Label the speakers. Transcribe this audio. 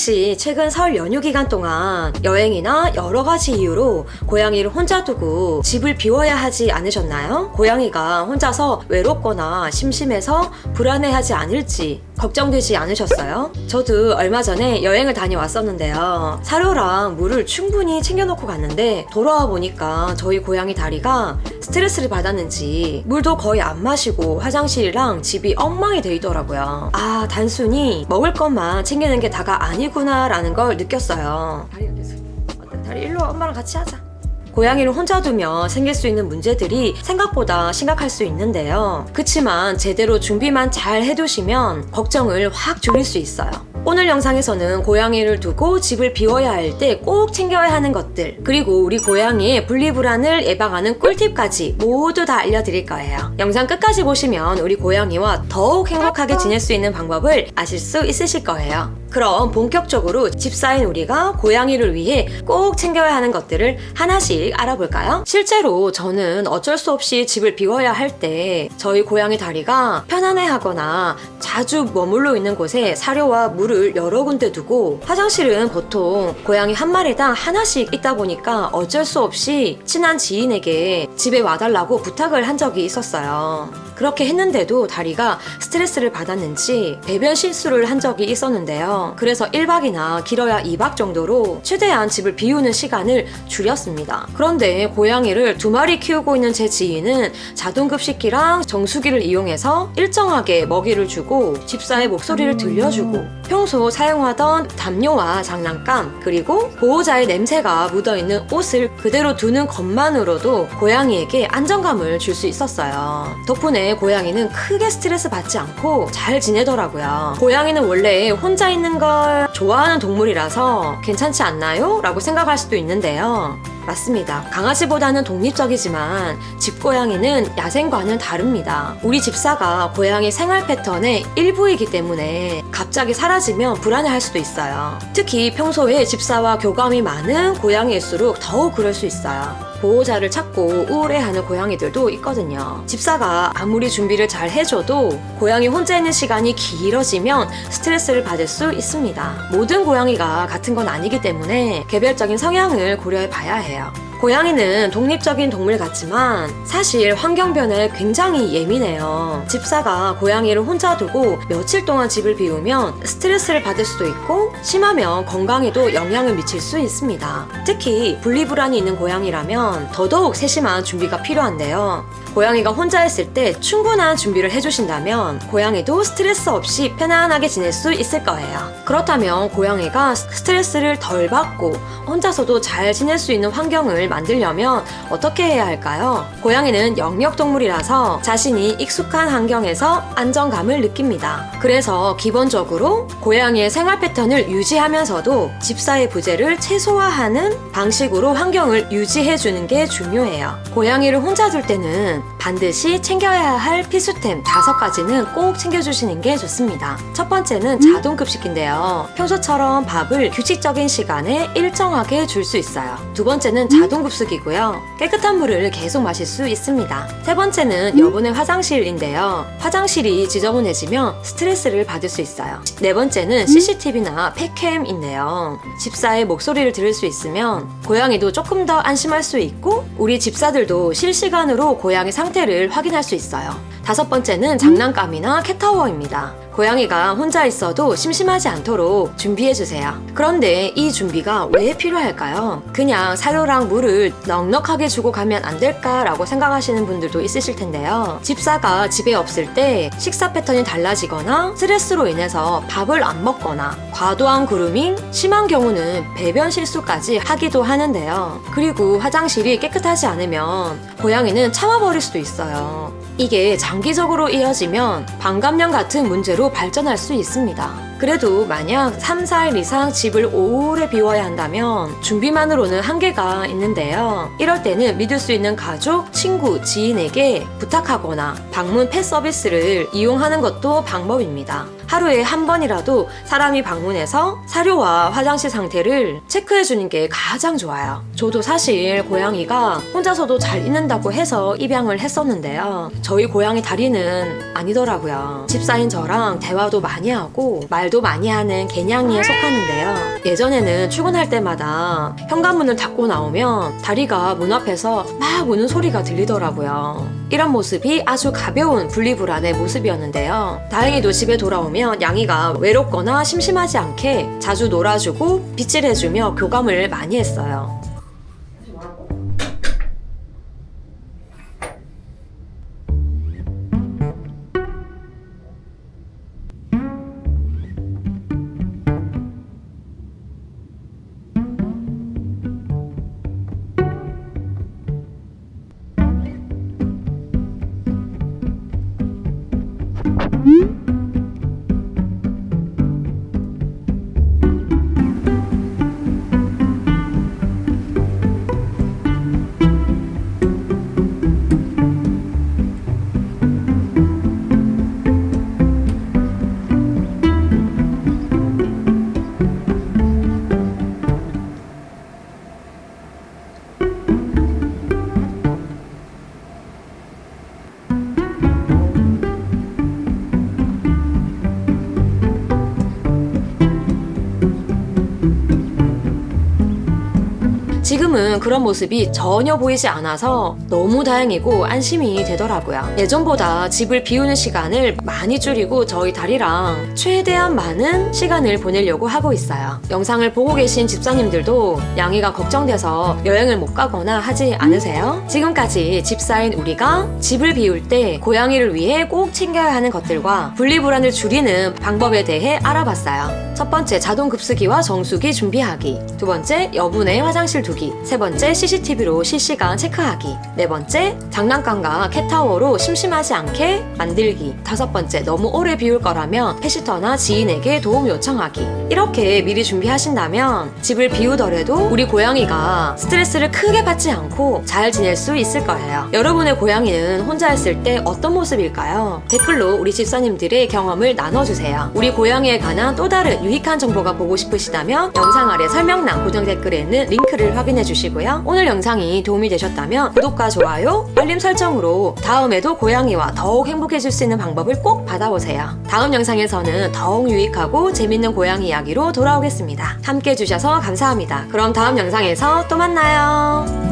Speaker 1: 혹시 최근 설 연휴 기간 동안 여행이나 여러 가지 이유로 고양이를 혼자 두고 집을 비워야 하지 않으셨나요? 고양이가 혼자서 외롭거나 심심해서 불안해하지 않을지 걱정되지 않으셨어요? 저도 얼마 전에 여행을 다녀왔었는데요. 사료랑 물을 충분히 챙겨놓고 갔는데 돌아와 보니까 저희 고양이 다리가 스트레스를 받았는지 물도 거의 안 마시고 화장실이랑 집이 엉망이 돼 있더라고요. 아, 단순히 먹을 것만 챙기는 게 다가 아니구나 라는 걸 느꼈어요. 다리가 계속 다리 일로 와, 엄마랑 같이 하자. 고양이를 혼자 두면 생길 수 있는 문제들이 생각보다 심각할 수 있는데요. 그치만 제대로 준비만 잘 해두시면 걱정을 확 줄일 수 있어요. 오늘 영상에서는 고양이를 두고 집을 비워야 할 때 꼭 챙겨야 하는 것들, 그리고 우리 고양이의 분리불안을 예방하는 꿀팁까지 모두 다 알려드릴 거예요. 영상 끝까지 보시면 우리 고양이와 더욱 행복하게 지낼 수 있는 방법을 아실 수 있으실 거예요. 그럼 본격적으로 집사인 우리가 고양이를 위해 꼭 챙겨야 하는 것들을 하나씩 알아볼까요? 실제로 저는 어쩔 수 없이 집을 비워야 할 때 저희 고양이 다리가 편안해하거나 자주 머물러 있는 곳에 사료와 물을 여러 군데 두고, 화장실은 보통 고양이 한 마리당 하나씩 있다 보니까 어쩔 수 없이 친한 지인에게 집에 와달라고 부탁을 한 적이 있었어요. 그렇게 했는데도 다리가 스트레스를 받았는지 배변 실수를 한 적이 있었는데요. 그래서 1박이나 길어야 2박 정도로 최대한 집을 비우는 시간을 줄였습니다. 그런데 고양이를 2마리 키우고 있는 제 지인은 자동급식기랑 정수기를 이용해서 일정하게 먹이를 주고 집사의 목소리를 들려주고 평소 사용하던 담요와 장난감, 그리고 보호자의 냄새가 묻어있는 옷을 그대로 두는 것만으로도 고양이에게 안정감을 줄 수 있었어요. 덕분에 고양이는 크게 스트레스 받지 않고 잘 지내더라고요. 고양이는 원래 혼자 있는 걸 좋아하는 동물이라서 괜찮지 않나요? 라고 생각할 수도 있는데요. 맞습니다. 강아지보다는 독립적이지만 집고양이는 야생과는 다릅니다. 우리 집사가 고양이 생활 패턴의 일부이기 때문에 갑자기 사라지면 불안해할 수도 있어요. 특히 평소에 집사와 교감이 많은 고양이일수록 더욱 그럴 수 있어요. 보호자를 찾고 우울해하는 고양이들도 있거든요. 집사가 아무리 준비를 잘 해줘도 고양이 혼자 있는 시간이 길어지면 스트레스를 받을 수 있습니다. 모든 고양이가 같은 건 아니기 때문에 개별적인 성향을 고려해 봐야 해요. 고양이는 독립적인 동물 같지만 사실 환경 변화에 굉장히 예민해요. 집사가 고양이를 혼자 두고 며칠 동안 집을 비우면 스트레스를 받을 수도 있고, 심하면 건강에도 영향을 미칠 수 있습니다. 특히 분리불안이 있는 고양이라면 더더욱 세심한 준비가 필요한데요. 고양이가 혼자 있을 때 충분한 준비를 해주신다면 고양이도 스트레스 없이 편안하게 지낼 수 있을 거예요. 그렇다면 고양이가 스트레스를 덜 받고 혼자서도 잘 지낼 수 있는 환경을 만들려면 어떻게 해야 할까요? 고양이는 영역동물이라서 자신이 익숙한 환경에서 안정감을 느낍니다. 그래서 기본적으로 고양이의 생활 패턴을 유지하면서도 집사의 부재를 최소화하는 방식으로 환경을 유지해주는 게 중요해요. 고양이를 혼자 둘 때는 반드시 챙겨야 할 필수템 5가지는 꼭 챙겨주시는 게 좋습니다. 첫 번째는 자동급식기인데요. 평소처럼 밥을 규칙적인 시간에 일정하게 줄 수 있어요. 두 번째는 자동급식이고요. 깨끗한 물을 계속 마실 수 있습니다. 세 번째는 여분의 화장실인데요. 화장실이 지저분해지면 스트레스를 받을 수 있어요. 네 번째는 CCTV나 팩캠인데요. 집사의 목소리를 들을 수 있으면 고양이도 조금 더 안심할 수 있고, 우리 집사들도 실시간으로 고양이 상태를 확인할 수 있어요. 다섯 번째는 장난감이나 캣타워입니다. 고양이가 혼자 있어도 심심하지 않도록 준비해주세요. 그런데 이 준비가 왜 필요할까요? 그냥 사료랑 물을 넉넉하게 주고 가면 안 될까라고 생각하시는 분들도 있으실 텐데요. 집사가 집에 없을 때 식사 패턴이 달라지거나 스트레스로 인해서 밥을 안 먹거나 과도한 그루밍, 심한 경우는 배변 실수까지 하기도 하는데요. 그리고 화장실이 깨끗하지 않으면 고양이는 참아버릴 수도 있어요. 이게 장기적으로 이어지면 방감염 같은 문제로 발전할 수 있습니다. 그래도 만약 3, 4일 이상 집을 오래 비워야 한다면 준비만으로는 한계가 있는데요. 이럴 때는 믿을 수 있는 가족, 친구, 지인에게 부탁하거나 방문 펫 서비스를 이용하는 것도 방법입니다. 하루에 한 번이라도 사람이 방문해서 사료와 화장실 상태를 체크해주는 게 가장 좋아요. 저도 사실 고양이가 혼자서도 잘 있는다고 해서 입양을 했었는데요. 저희 고양이 다리는 아니더라고요. 집사인 저랑 대화도 많이 하고 말도 많이 하는 개냥이에 속하는데요. 예전에는 출근할 때마다 현관문을 닫고 나오면 다리가 문 앞에서 막 우는 소리가 들리더라고요. 이런 모습이 아주 가벼운 분리불안의 모습이었는데요. 다행히도 집에 돌아오면 양이가 외롭거나 심심하지 않게 자주 놀아주고 빗질해주며 교감을 많이 했어요. 지금은 그런 모습이 전혀 보이지 않아서 너무 다행이고 안심이 되더라고요. 예전보다 집을 비우는 시간을 많이 줄이고 저희 다리랑 최대한 많은 시간을 보내려고 하고 있어요. 영상을 보고 계신 집사님들도 양이가 걱정돼서 여행을 못 가거나 하지 않으세요? 지금까지 집사인 우리가 집을 비울 때 고양이를 위해 꼭 챙겨야 하는 것들과 분리불안을 줄이는 방법에 대해 알아봤어요. 첫 번째, 자동 급수기와 정수기 준비하기. 두 번째, 여분의 화장실 두기. 세 번째, CCTV로 실시간 체크하기. 네 번째, 장난감과 캣타워로 심심하지 않게 만들기. 다섯 번째, 너무 오래 비울 거라면 펫시터나 지인에게 도움 요청하기. 이렇게 미리 준비하신다면 집을 비우더라도 우리 고양이가 스트레스를 크게 받지 않고 잘 지낼 수 있을 거예요. 여러분의 고양이는 혼자 있을 때 어떤 모습일까요? 댓글로 우리 집사님들의 경험을 나눠주세요. 우리 고양이에 관한 또 다른 유익한 정보가 보고 싶으시다면 영상 아래 설명란 고정 댓글에 있는 링크를 확인해 주시고요. 오늘 영상이 도움이 되셨다면 구독과 좋아요, 알림 설정으로 다음에도 고양이와 더욱 행복해질 수 있는 방법을 꼭 받아보세요. 다음 영상에서는 더욱 유익하고 재밌는 고양이 이야기로 돌아오겠습니다. 함께 해주셔서 감사합니다. 그럼 다음 영상에서 또 만나요.